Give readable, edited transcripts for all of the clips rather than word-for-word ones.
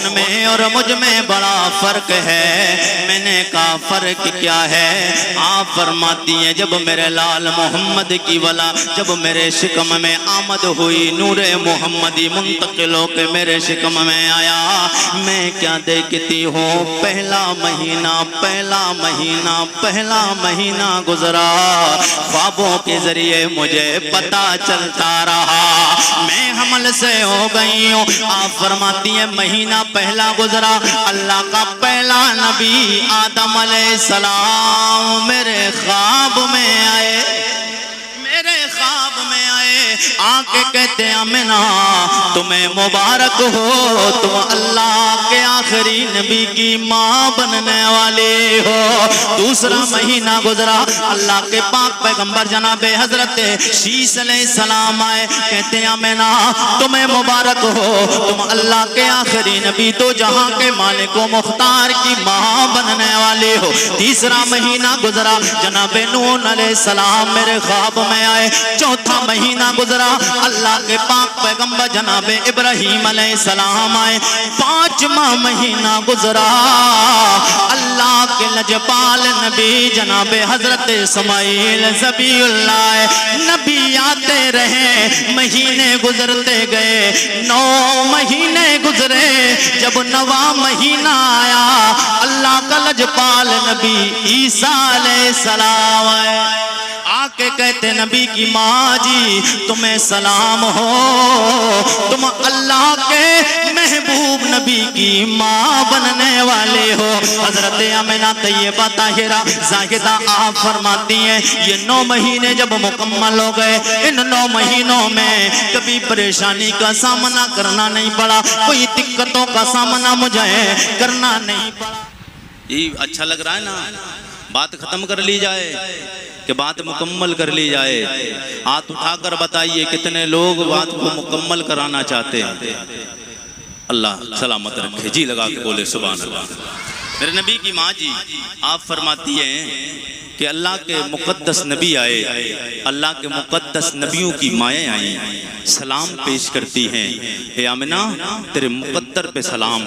ان میں اور مجھ میں بڑا فرق ہے۔ میں نے کہا فرق کیا ہے؟ آپ فرماتی ہیں جب میرے لال محمد کی ولا جب میرے شکم میں آمد ہوئی، نور محمدی منتقل ہو کے میرے شکم میں آیا، میں کیا دیکھتی ہوں؟ پہلا مہینہ گزرا، خوابوں کے ذریعے مجھے پتا چلتا رہا میں حمل سے ہو گئی ہوں۔ آپ فرماتی ہیں مہینہ پہلا گزرا، اللہ کا پہلا نبی آدم علیہ السلام میرے خواب میں آئے، آکے کہتے ہیں آمنہ تمہیں مبارک ہو، تم اللہ کے آخری نبی کی ماں بننے والی ہو۔ دوسرا مہینہ گزرا، اللہ کے پاک پیغمبر جناب حضرت شیس علیہ السلام آئے، کہتے ہیں آمنہ تمہیں مبارک ہو، تم اللہ کے آخری نبی تو جہاں کے مالک و مختار کی ماں بننے والی ہو۔ تیسرا مہینہ گزرا، جناب نوح علیہ السلام میرے خواب میں آئے۔ چوتھا مہینہ گزرا، اللہ کے پاک پیغمبر جناب ابراہیم علیہ السلام آئے۔ پانچواں مہینہ گزرا، اللہ کے لجپال نبی جناب حضرت اسماعیل ذبیح اللہ نبی آتے رہے، مہینے گزرتے گئے، 9 مہینے گزرے، جب 9واں مہینہ آیا، اللہ کا لجپال نبی عیسیٰ علیہ السلام آئے، آکے کہتے نبی کی ماں جی تمہیں سلام ہو، تم اللہ کے محبوب نبی کی ماں بننے والے ہو۔ حضرت آمنہ طیبہ طاہرہ زاہدہ آپ فرماتی ہیں یہ 9 مہینے جب مکمل ہو گئے، ان 9 مہینوں میں کبھی پریشانی کا سامنا کرنا نہیں پڑا، کوئی دقتوں کا سامنا مجھے کرنا نہیں پڑا۔ یہ اچھا لگ رہا ہے نا؟ بات ختم کر لی جائے کہ بات مکمل کر لی جائے؟ ہاتھ اٹھا کر بتائیے کتنے لوگ بات کو مکمل کرانا چاہتے ہیں؟ اللہ سلامت رکھے، جی لگا کے بولے سبحان اللہ۔ میرے نبی کی ماں جی آپ فرماتی ہیں کہ اللہ کے مقدس نبی آئے، اللہ کے مقدس نبیوں کی مائیں آئیں، سلام پیش کرتی ہیں، اے آمنہ تیرے مقدر پہ سلام،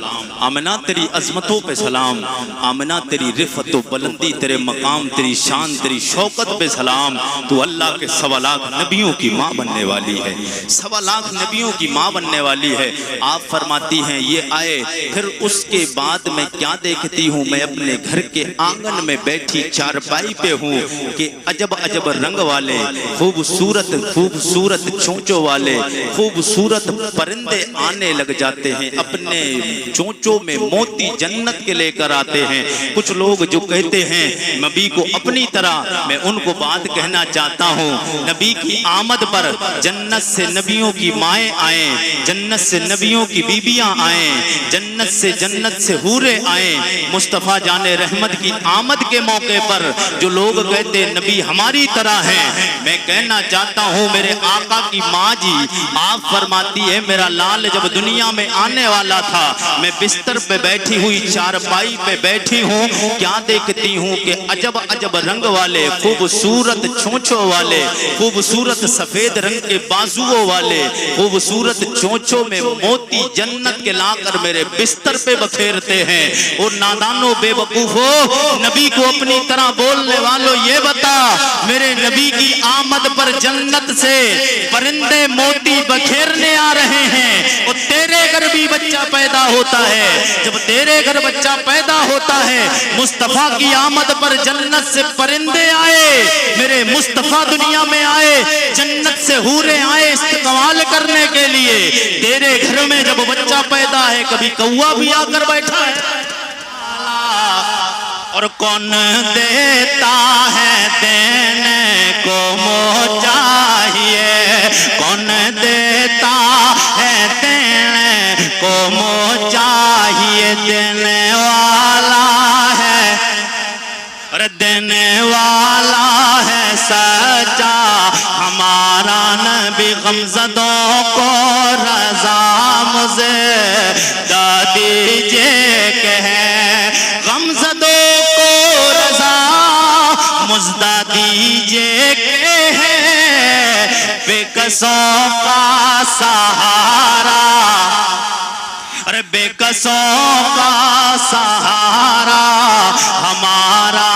آمنہ تیری عظمتوں پہ سلام، آمنہ تیری رفعت و بلندی، تیرے مقام، تیری شان، تیری شوکت پہ سلام، تو اللہ کے 1.25 لاکھ نبیوں کی ماں بننے والی ہے، 1.25 لاکھ نبیوں کی ماں بننے والی ہے۔ آپ فرماتی ہیں یہ آئے، پھر اس کے بعد میں کیا دیکھتی ہوں؟ میں اپنے گھر کے آنگن میں بیٹھی چارپائی پہ ہوں کہ عجب عجب رنگ والے، خوبصورت چونچوں والے، خوبصورت پرندے آنے لگ جاتے ہیں، اپنے چونچوں میں موتی جنت کے لے کر آتے ہیں۔ کچھ لوگ جو کہتے ہیں نبی کو اپنی طرح، میں ان کو بات کہنا چاہتا ہوں، نبی کی آمد پر جنت سے نبیوں کی مائیں آئیں، جنت سے نبیوں کی بیبیاں آئیں، جنت سے حوریں آئیں۔ مصطفیٰ جان رحمت کی آمد کے موقع پر جو لوگ کہتے نبی ہماری طرح ہیں، میں کہنا چاہتا ہوں میرے آقا کی ماں جی آپ فرماتی ہے میرا لال جب دنیا میں آنے والا تھا، میں بستر پہ بیٹھی ہوئی چارپائی پہ بیٹھی ہوں، کیا دیکھتی ہوں کہ عجب عجب رنگ والے، خوبصورت چونچوں والے، خوبصورت سفید رنگ کے بازوؤں والے، خوبصورت چونچوں میں موتی جنت کے لا کر میرے بستر پہ بکھیرتے ہیں۔ اور نادانو بے وقوفو، نبی کو اپنی طرح بولنے والوں یہ بتا، میرے نبی کی آمد پر جنت سے پرندے موتی بکھیرنے آ رہے ہیں، اور تیرے گھر بھی بچہ پیدا ہوتا ہے، جب تیرے گھر بچہ پیدا ہوتا ہے، مصطفیٰ کی آمد پر جنت سے پرندے آئے، میرے مصطفیٰ دنیا میں آئے، جنت سے حوریں آئے استقبال کرنے کے لیے، تیرے گھر میں جب بچہ پیدا ہے کبھی کوا بھی آ کر بیٹھا ہے؟ اور کون دیتا ہے دینے کو منہ چاہیے، کون دیتا ہے دینے کو منہ چاہیے، دینے والا ہے، اور دینے والا ہے سچا ہمارا نبی، غمزدوں کو رضا مجھے دیجیے کہ غمزدوں کو رضا مزدہ دیجیے کہ ہے بے کسوں کا سہارا، ارے بے کسوں کا سہارا ہمارا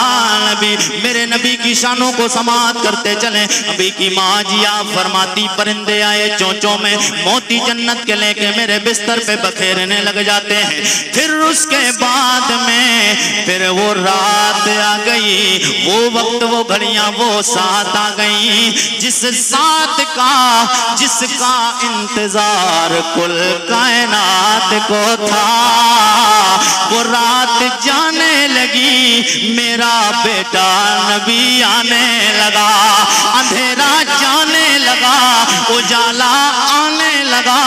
نبی. میرے نبی کی شانوں کو سماعت کرتے چلیں. نبی کی ماں جی آپ فرماتی پرندے آئے چونچوں میں موتی جنت کے لے کے میرے بستر پہ بکھیرنے لگ جاتے ہیں. پھر اس کے بعد میں پھر وہ رات آ گئی, وہ وقت, وہ گھڑیاں, وہ ساتھ آ گئی جس ساتھ کا, جس کا انتظار کل کائنات کو تھا. وہ رات جانے لگی, میرا بیٹا نبی آنے لگا. اندھیرا جانے لگا, اجالا آنے لگا.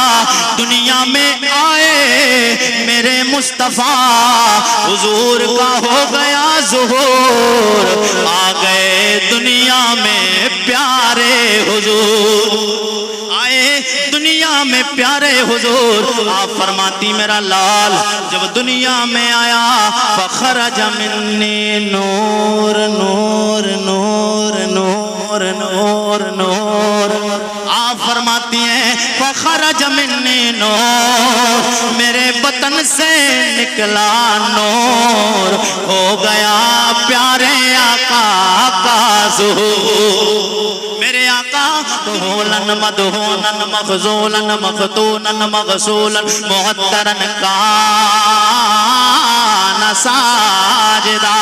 دنیا میں آئے میرے مصطفیٰ, حضور کا ہو گیا ظہور. آ گئے دنیا میں پیارے حضور, آئے دنیا میں پیارے حضور. آپ فرماتی میرا لال جب دنیا میں آیا فخرج منی نور نور نور نور نور نور. آپ فرماتی ہیں فخرج منی نور, میرے بطن سے نکلا نور. ہو گیا پیارے آقا کا ظہور. میرے آقا مدہولن مدہونن مغزولن مفتونن مغسولن محترن کان ساجدہ.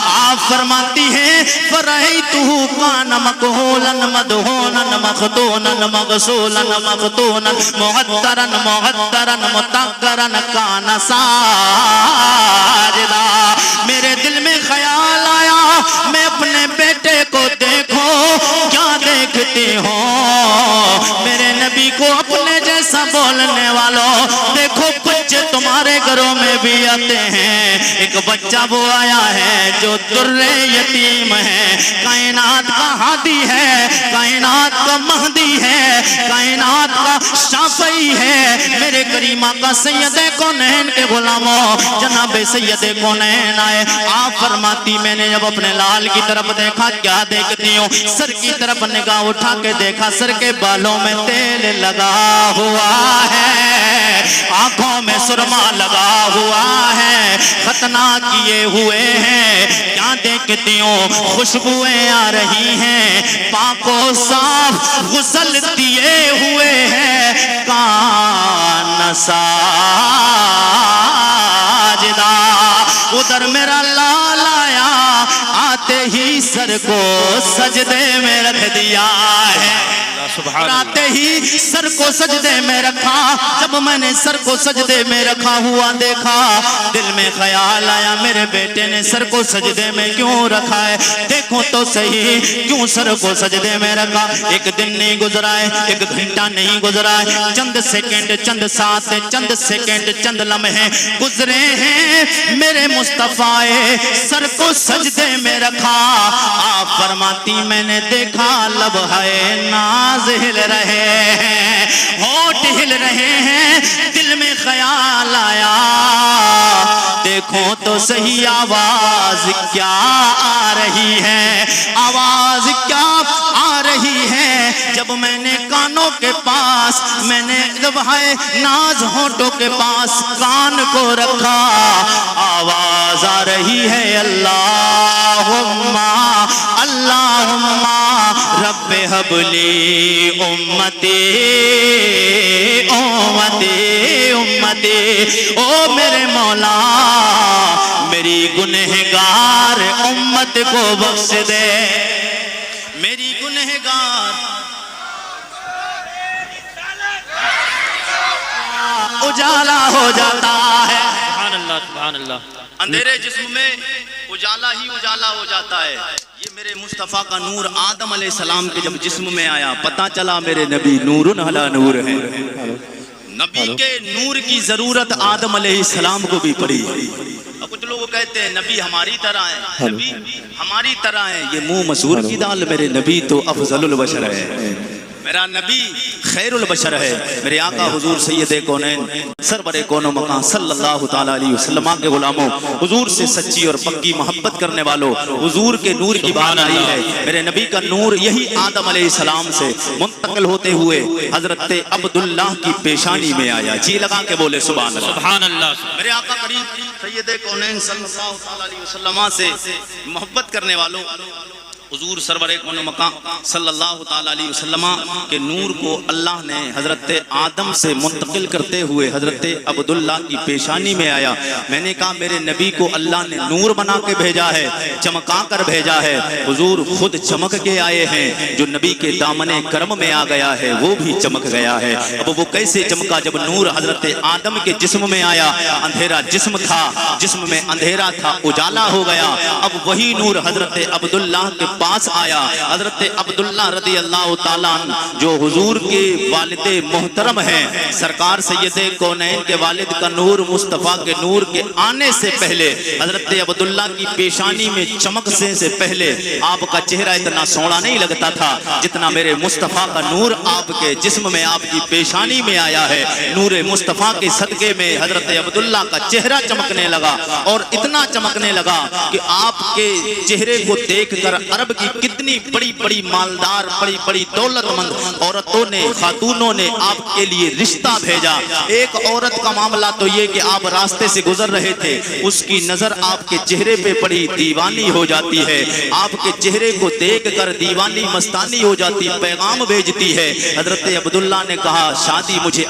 آپ فرماتی ہیں فرأیتہ کان مکہولن مدہونن مفتونن مغسولن مفتونن محترن محترن متقرن کان ساجدہ. میرے دل میں خیال آیا میں اپنے بیٹے کو دیکھوں, کیا دیکھتی ہوں میرے نبی کو اپنے جیسا بولنے والوں. دیکھو بچے تمہارے گھروں میں بھی آتے ہیں, ایک بچہ وہ آیا ہے جو در یتیم ہے, کائنات کا ہادی ہے, کائنات کا مہدی ہے, کائنات کا شافعی ہے. میرے کریم آقا سید کونین کے غلاموں جناب سید کونین آئے. آپ فرماتی میں نے جب اپنے لال کی طرف دیکھا, کیا دیکھتی ہوں, سر کی طرف نگاہ اٹھا کے دیکھا سر کے بالوں میں تیل لگا ہوا ہے, آنکھوں میں سرما لگا ہوا ہے, ختنہ کیے ہوئے ہیں. کیا دیکھتی ہوں خوشبوئیں آ رہی ہیں, پاک و صاف غسل دیے ہوئے ہیں, کان ساجدہ. ادھر میرا لال آیا, آتے ہی سر کو سجدے میں رکھ دیا ہے, آتے ہی سر کو سجدے میں رکھا. جب میں نے سر کو سجدے میں رکھا ہوا دیکھا, دل میں خیال آیا میرے بیٹے نے سر کو سجدے میں کیوں رکھا ہے. دیکھو تو صحیح کیوں سر کو سجدے میں رکھا. ایک دن نہیں گزرا ہے, ایک گھنٹہ نہیں گزرا ہے, چند سیکنڈ, چند ساتھ, چند سیکنڈ, چند لمحے گزرے ہیں. میرے مصطفیٰ سر کو سجدے میں رکھا. آپ فرماتی میں نے دیکھا لب ہے ناز ہل رہے ہیں, ہونٹ ہل رہے ہیں. دل میں خیال آیا دیکھو تو صحیح آواز کیا آ رہی ہے, آواز کیا آ رہی ہے. جب میں نے کانوں کے پاس, میں نے لبہائے ناز ہونٹوں کے پاس کان کو رکھا, آواز آ رہی ہے اللہم اللہم رب حب لی امتی امتی امتی. او میرے مولا میری گنہگار امت کو بخش دے, میری گنہگار اجالا ہو جاتا ہے. سبحان اللہ سبحان اللہ. اندھیرے جسم میں اجالا ہی اجالا ہو جاتا ہے. یہ میرے مصطفیٰ کا نور آدم علیہ السلام کے جب جسم میں آیا پتہ چلا میرے نبی نور علی نور ہے. نبی کے نور کی ضرورت آدم علیہ السلام کو بھی پڑی. کچھ لوگ کہتے ہیں نبی ہماری طرح ہیں, نبی ہماری طرح ہیں. یہ منہ مسور کی دال, میرے نبی تو افضل البشر ہے. میرا نبی خیر البشر ہے، میرے آقا حضور سید کونین سرور کون و مکان صلی اللہ تعالی علیہ وسلم کے غلاموں، حضور سے سچی اور پکی محبت کرنے والوں، حضور کے نور کی بات آئی ہے۔ میرے نبی کا نور یہی آدم علیہ السلام سے منتقل ہوتے ہوئے حضرت عبداللہ کی پیشانی میں آیا۔ جی لگا کے بولے سبحان اللہ۔ سبحان اللہ۔ میرے آقا کریم سید کونین صلی اللہ تعالی علیہ وسلم سے محبت کرنے والوں، حضور سرور کون و مکان صلی اللہ تعالی علیہ وسلم کے نور کو اللہ نے حضرت آدم سے منتقل کرتے ہوئے حضرت عبداللہ کی پیشانی میں آیا۔ میں نے کہا میرے نبی کو اللہ نے نور بنا کے بھیجا ہے، چمکا کر بھیجا ہے۔ حضور خود چمک کے آئے ہیں، جو نبی کے دامن کرم میں آ گیا ہے وہ بھی چمک گیا ہے۔ اب وہ کیسے چمکا؟ جب نور حضرت آدم کے جسم میں آیا، اندھیرا جسم تھا، جسم میں اندھیرا تھا، اجالا ہو گیا۔ اب وہی نور حضرت عبداللہ کے پاس آیا۔ حضرت عبداللہ رضی اللہ تعالیٰ عنہ جو حضور کے والد محترم ہیں، سرکار سید کونین کے والد کا نور، مصطفیٰ کے نور کے آنے سے پہلے حضرت عبداللہ کی پیشانی میں چمکنے سے پہلے آپ کا چہرہ اتنا سونا نہیں لگتا تھا جتنا میرے مصطفیٰ کا نور آپ کے جسم میں، آپ کی پیشانی میں آیا ہے۔ نور مصطفیٰ کے صدقے میں حضرت عبداللہ کا چہرہ چمکنے لگا، اور اتنا چمکنے لگا کہ آپ کے چہرے کو دیکھ کر عرب کی کتنی بڑی بڑی مالدار، بڑی بڑی دولت مند عورتوں نے، خاتونوں نے آپ کے لیے رشتہ بھیجا۔ ایک عورت کا معاملہ تو یہ کہ آپ راستے سے گزر رہے تھے، اس کی نظر آپ کے چہرے پہ پڑی، دیوانی ہو جاتی ہے، آپ کے چہرے کو دیکھ کر دیوانی مستانی ہو جاتی، پیغام بھیجتی ہے۔ حضرت عبداللہ نے کہا شادی مجھے